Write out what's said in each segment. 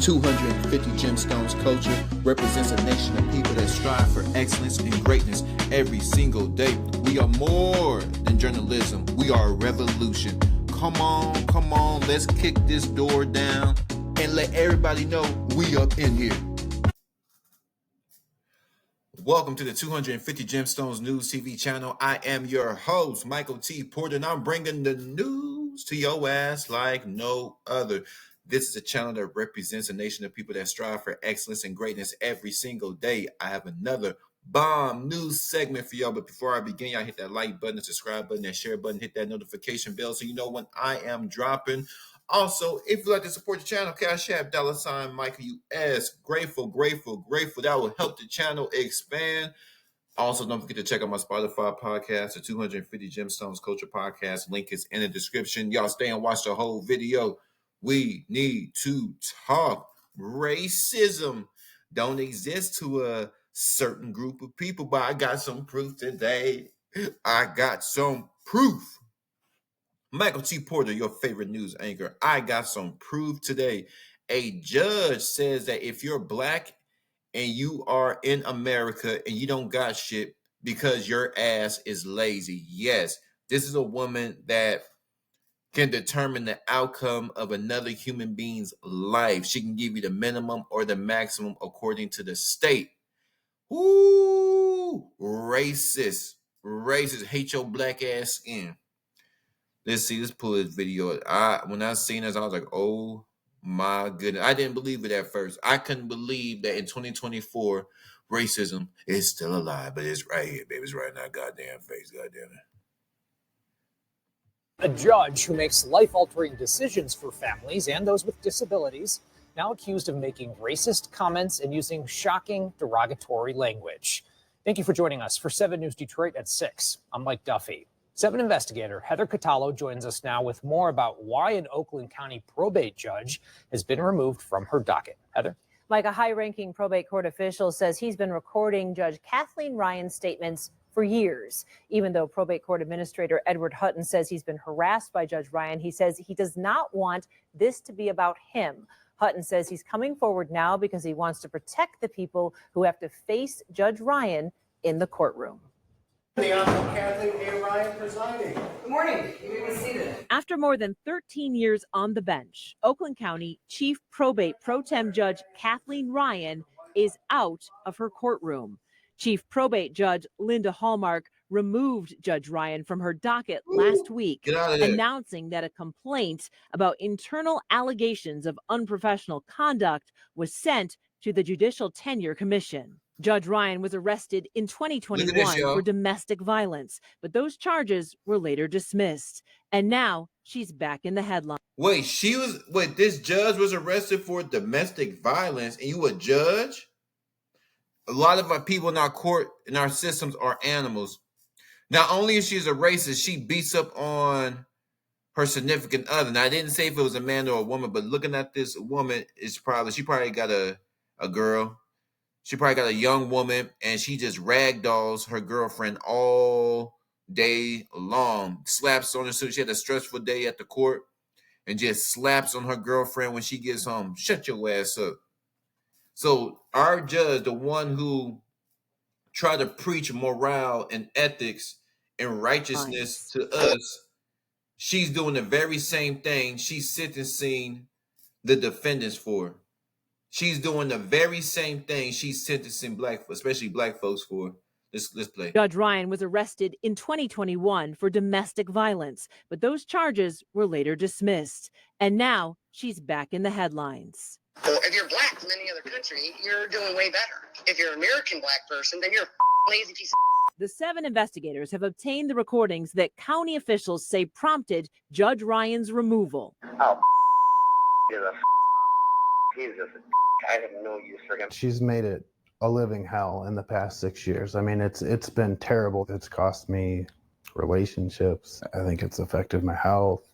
250 Gemstones culture represents a nation of people that strive for excellence and greatness every single day. We are more than journalism. We are a revolution. Come on, let's kick this door down and let everybody know we up in here. Welcome to the 250 Gemstones News TV channel. I am your host, Michael T. Porter, and I'm bringing the news to your ass like no other. This is a channel that represents a nation of people that strive for excellence and greatness every single day. I have another bomb news segment for y'all, but before I begin, y'all hit that like button, the subscribe button, that share button, hit that notification bell so you know when I am dropping. Also, if you'd like to support the channel, Cash App, $ Michael US. Grateful. That will help the channel expand. Also, don't forget to check out my Spotify podcast, the 250 Gemstones Culture Podcast. Link is in the description. Y'all stay and watch the whole video. We need to talk. Racism don't exist to a certain group of people, but I got some proof today. Michael T. Porter, your favorite news anchor. I got some proof today. A judge says that if you're black and you are in America and you don't got shit because your ass is lazy. Yes, this is a woman that can determine the outcome of another human being's life. She can give you the minimum or the maximum according to the state. Ooh, racist. Hate your black ass skin. Let's pull this video. When I seen this, I was like, oh my goodness. I didn't believe it at first. I couldn't believe that in 2024, racism is still alive, but it's right here, baby. It's right in our goddamn face, goddamn it. A judge who makes life-altering decisions for families and those with disabilities, now accused of making racist comments and using shocking, derogatory language. Thank you for joining us for 7 News Detroit at 6. I'm Mike Duffy. 7 investigator Heather Catallo joins us now with more about why an Oakland County probate judge has been removed from her docket. Heather? Mike, a high-ranking probate court official says he's been recording Judge Kathleen Ryan's statements for years. Even though probate court administrator Edward Hutton says he's been harassed by Judge Ryan, he says he does not want this to be about him. Hutton says he's coming forward now because he wants to protect the people who have to face Judge Ryan in the courtroom. The Honorable Kathleen A. Ryan presiding. Good morning. You may be seated. After more than 13 years on the bench, Oakland County Chief Probate Pro Tem Judge Kathleen Ryan is out of her courtroom. Chief Probate Judge Linda Hallmark removed Judge Ryan from her docket last week, announcing that a complaint about internal allegations of unprofessional conduct was sent to the Judicial Tenure Commission. Judge Ryan was arrested in 2021 for domestic violence, but those charges were later dismissed. And now she's back in the headline. Wait, this judge was arrested for domestic violence and you a judge? A lot of our people in our court, in our systems, are animals. Not only is she a racist, she beats up on her significant other. Now, I didn't say if it was a man or a woman, but looking at this woman, she probably got a girl. She probably got a young woman, and she just ragdolls her girlfriend all day long. Slaps on her. So she had a stressful day at the court and just slaps on her girlfriend when she gets home. Shut your ass up. So our judge, the one who tried to preach morale and ethics and righteousness to us, she's doing the very same thing she's sentencing the defendants for. She's doing the very same thing she's sentencing especially black folks for. Let's play. Judge Ryan was arrested in 2021 for domestic violence, but those charges were later dismissed. And now she's back in the headlines. Well, if you're black from any other country, you're doing way better. If you're an American black person, then you're a lazy piece of. The 7 investigators have obtained the recordings that county officials say prompted Judge Ryan's removal. Oh, he's just I have no use for him. She's made it a living hell in the past 6 years. I mean, it's been terrible. It's cost me relationships. I think it's affected my health.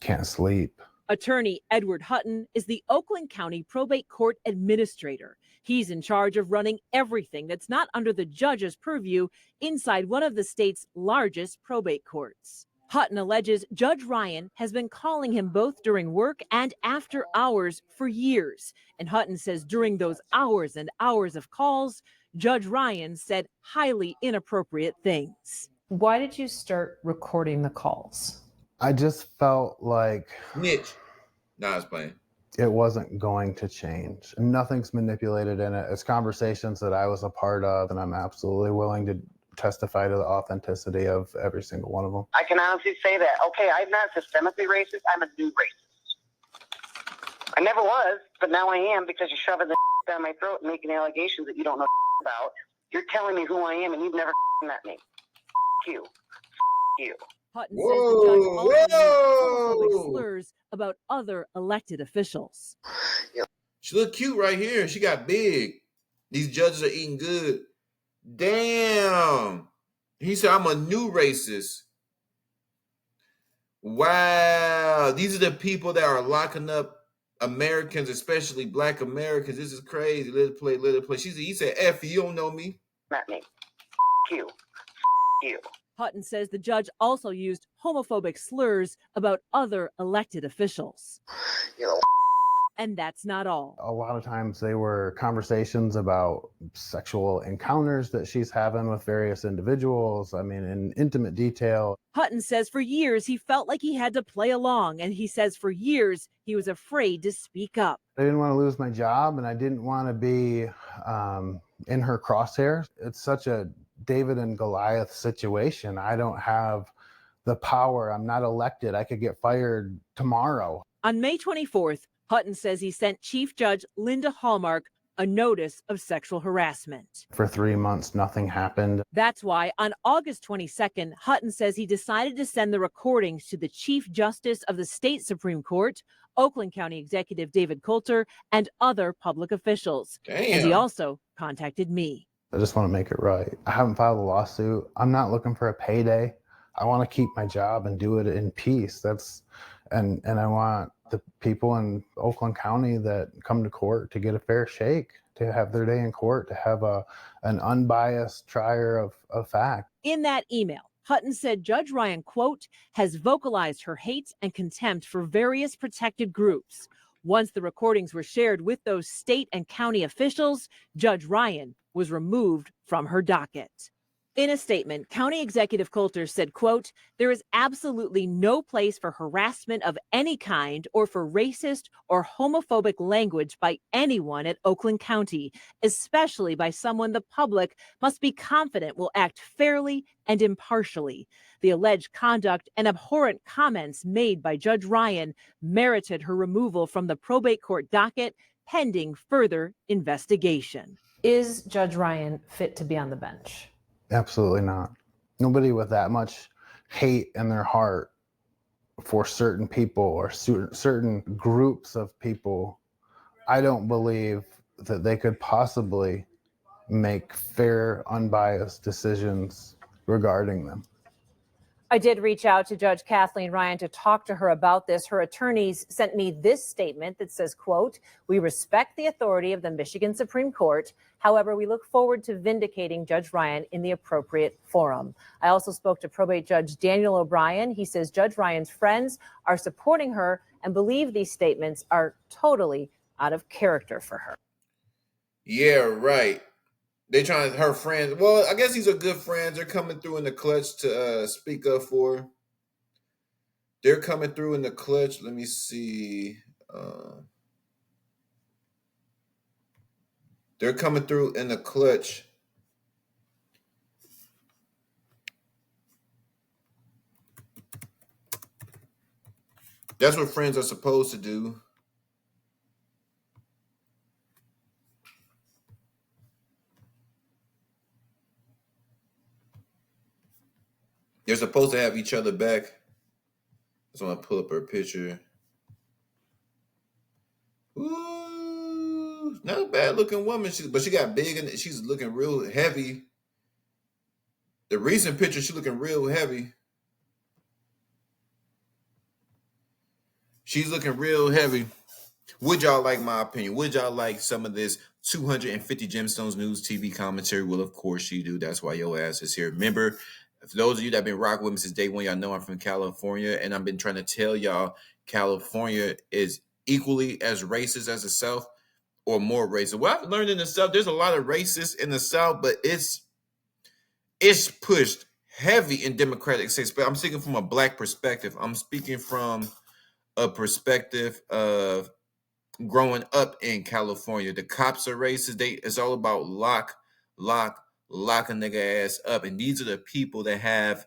Can't sleep. Attorney Edward Hutton is the Oakland County Probate Court Administrator. He's in charge of running everything that's not under the judge's purview inside one of the state's largest probate courts. Hutton alleges Judge Ryan has been calling him both during work and after hours for years. And Hutton says during those hours and hours of calls, Judge Ryan said highly inappropriate things. Why did you start recording the calls? I just felt like Snitch. Nah, it's playing. it wasn't going to change. Nothing's manipulated in it. It's conversations that I was a part of, and I'm absolutely willing to testify to the authenticity of every single one of them. I can honestly say that. Okay, I'm not systemically racist. I'm a new racist. I never was, but now I am because you're shoving the down my throat and making allegations that you don't know about. You're telling me who I am, and you've never met me. You. You. Hutton says the judge also used homophobic Whoa! slurs about other elected officials. She look cute right here. She got big. These judges are eating good. Damn. He said, I'm a new racist. Wow. These are the people that are locking up Americans, especially Black Americans. This is crazy. Let it play, let it play. He said, F you, don't know me. Met me. You. You. Hutton says the judge also used homophobic slurs about other elected officials. You know. And that's not all. A lot of times they were conversations about sexual encounters that she's having with various individuals. I mean, in intimate detail. Hutton says for years he felt like he had to play along, and he says for years he was afraid to speak up. I didn't want to lose my job, and I didn't want to be in her crosshairs. It's such a David and Goliath situation. I don't have the power. I'm not elected. I could get fired tomorrow. On May 24th, Hutton says he sent Chief Judge Linda Hallmark a notice of sexual harassment. For 3 months, nothing happened. That's why on August 22nd, Hutton says he decided to send the recordings to the Chief Justice of the State Supreme Court, Oakland County Executive David Coulter, and other public officials. Damn. And he also contacted me. I just want to make it right. I haven't filed a lawsuit. I'm not looking for a payday. I want to keep my job and do it in peace. And I want the people in Oakland County that come to court to get a fair shake, to have their day in court, to have an unbiased trier of fact. In that email, Hutton said Judge Ryan, quote, has vocalized her hate and contempt for various protected groups. Once the recordings were shared with those state and county officials, Judge Ryan was removed from her docket. In a statement, County Executive Coulter said, quote, there is absolutely no place for harassment of any kind or for racist or homophobic language by anyone at Oakland County, especially by someone the public must be confident will act fairly and impartially. The alleged conduct and abhorrent comments made by Judge Ryan merited her removal from the probate court docket pending further investigation. Is Judge Ryan fit to be on the bench? Absolutely not. Nobody with that much hate in their heart for certain people or certain groups of people, I don't believe that they could possibly make fair, unbiased decisions regarding them. I did reach out to Judge Kathleen Ryan to talk to her about this. Her attorneys sent me this statement that says, quote, we respect the authority of the Michigan Supreme Court. However, we look forward to vindicating Judge Ryan in the appropriate forum. I also spoke to probate judge Daniel O'Brien. He says Judge Ryan's friends are supporting her and believe these statements are totally out of character for her. Yeah, right. They trying her friends. Well, I guess these are good friends. They're coming through in the clutch to speak up for her. They're coming through in the clutch. Let me see. They're coming through in the clutch. That's what friends are supposed to do. They're supposed to have each other back. I just want to pull up her picture. Ooh, not a bad looking woman, but she got big and she's looking real heavy. The recent picture, she's looking real heavy. She's looking real heavy. Would y'all like my opinion? Would y'all like some of this 250 Gemstones News TV commentary? Well, of course you do. That's why your ass is here. Remember, For those of you that have been rocking with me since day one, y'all know I'm from California, and I've been trying to tell y'all California is equally as racist as the South, or more racist. What I've learned in the South, there's a lot of racists in the South, but it's pushed heavy in Democratic states. But I'm speaking from a Black perspective. I'm speaking from a perspective of growing up in California. The cops are racist. It's all about lock a nigga ass up. And these are the people that have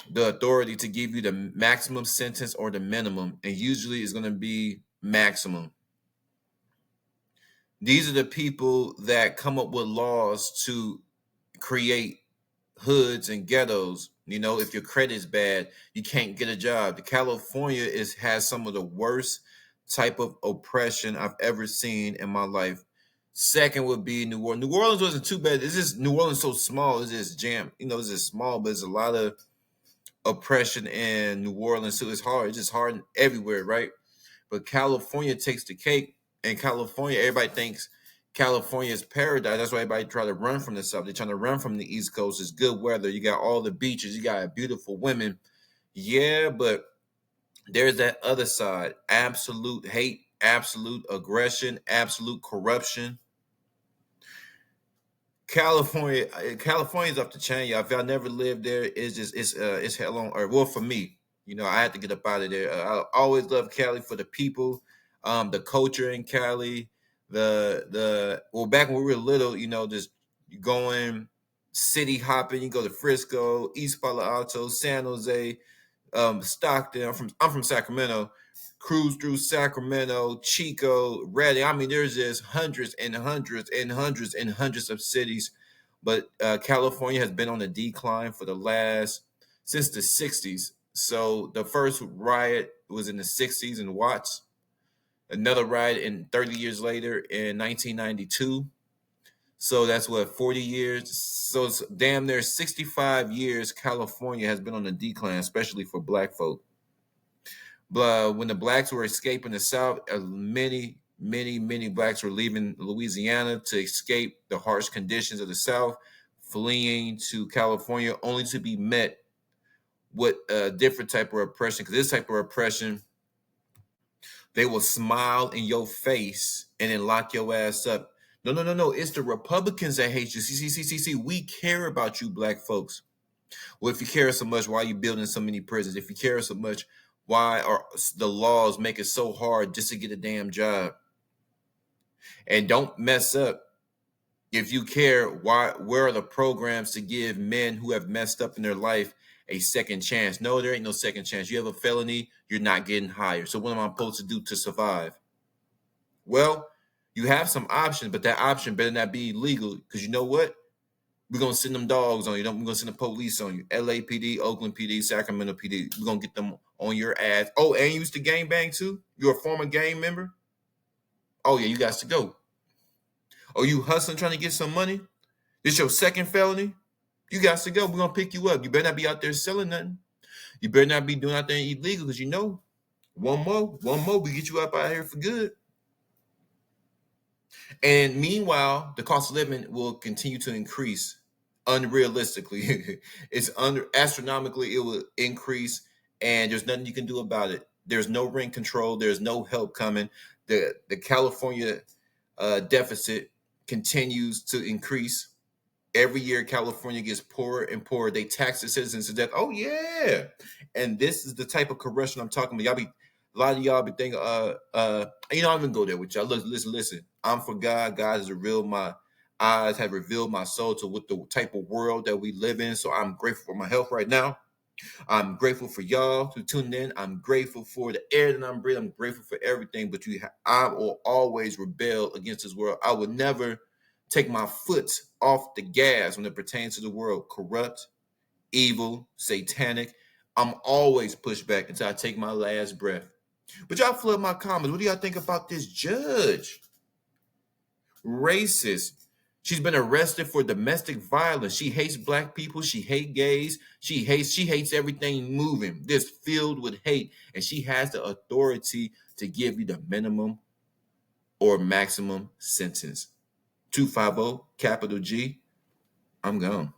the authority to give you the maximum sentence or the minimum. And usually it's going to be maximum. These are the people that come up with laws to create hoods and ghettos. You know, if your credit's bad, you can't get a job. California has some of the worst type of oppression I've ever seen in my life. Second would be New Orleans. New Orleans wasn't too bad. It's just New Orleans so small. It's just jammed. You know, it's just small, but there's a lot of oppression in New Orleans, so it's hard. It's just hard everywhere, right? But California takes the cake. And California, everybody thinks California is paradise. That's why everybody try to run from the South. They're trying to run from the East Coast. It's good weather. You got all the beaches. You got beautiful women. Yeah, but there's that other side. Absolute hate, absolute aggression, absolute corruption. California's off the chain, y'all. If y'all never lived there, it's hell on earth. Well, for me, you know, I had to get up out of there. I always love Cali for the people, the culture in Cali. Back when we were little, you know, just going city hopping. You go to Frisco, East Palo Alto, San Jose, Stockton. I'm from Sacramento. Cruise through Sacramento, Chico, Redding. I mean, there's just hundreds and hundreds and hundreds and hundreds of cities. But California has been on a decline since the 60s. So the first riot was in the 60s in Watts. Another riot 30 years later in 1992. So that's 40 years. So it's damn near 65 years California has been on a decline, especially for Black folk. But when the Blacks were escaping the South, many Blacks were leaving Louisiana to escape the harsh conditions of the South, fleeing to California, only to be met with a different type of oppression. Because this type of oppression, they will smile in your face and then lock your ass up. No. It's the Republicans that hate you. See. We care about you, Black folks. Well, if you care so much, why are you building so many prisons? If you care so much, why are the laws make it so hard just to get a damn job? And don't mess up. If you care, where are the programs to give men who have messed up in their life a second chance? No, there ain't no second chance. You have a felony, you're not getting hired. So what am I supposed to do to survive? Well, you have some options, but that option better not be illegal, because you know what? We're going to send them dogs on you. We're going to send the police on you. LAPD, Oakland PD, Sacramento PD. We're going to get them on your ass. Oh, and you used to gang bang too? You're a former gang member? Oh, yeah, you got to go. Oh, you hustling trying to get some money? This your second felony? You got to go. We're going to pick you up. You better not be out there selling nothing. You better not be doing out there illegal, because you know, one more, we get you up out here for good. And meanwhile, the cost of living will continue to increase unrealistically. Astronomically, it will increase, and there's nothing you can do about it. There's no rent control. There's no help coming. The California deficit continues to increase. Every year, California gets poorer and poorer. They tax the citizens to death. Oh, yeah. And this is the type of corruption I'm talking about. A lot of y'all be thinking, I'm even go there with y'all. Listen. I'm for God. God has revealed, my eyes have revealed my soul to what the type of world that we live in. So I'm grateful for my health right now. I'm grateful for y'all who tuned in. I'm grateful for the air that I'm breathing. I'm grateful for everything. But I will always rebel against this world. I would never take my foot off the gas when it pertains to the world. Corrupt, evil, satanic. I'm always pushed back until I take my last breath. But y'all flood my comments. What do y'all think about this judge? Racist. She's been arrested for domestic violence. She hates Black people. She hates gays. She hates everything moving. This filled with hate. And she has the authority to give you the minimum or maximum sentence. 250, capital G. I'm gone.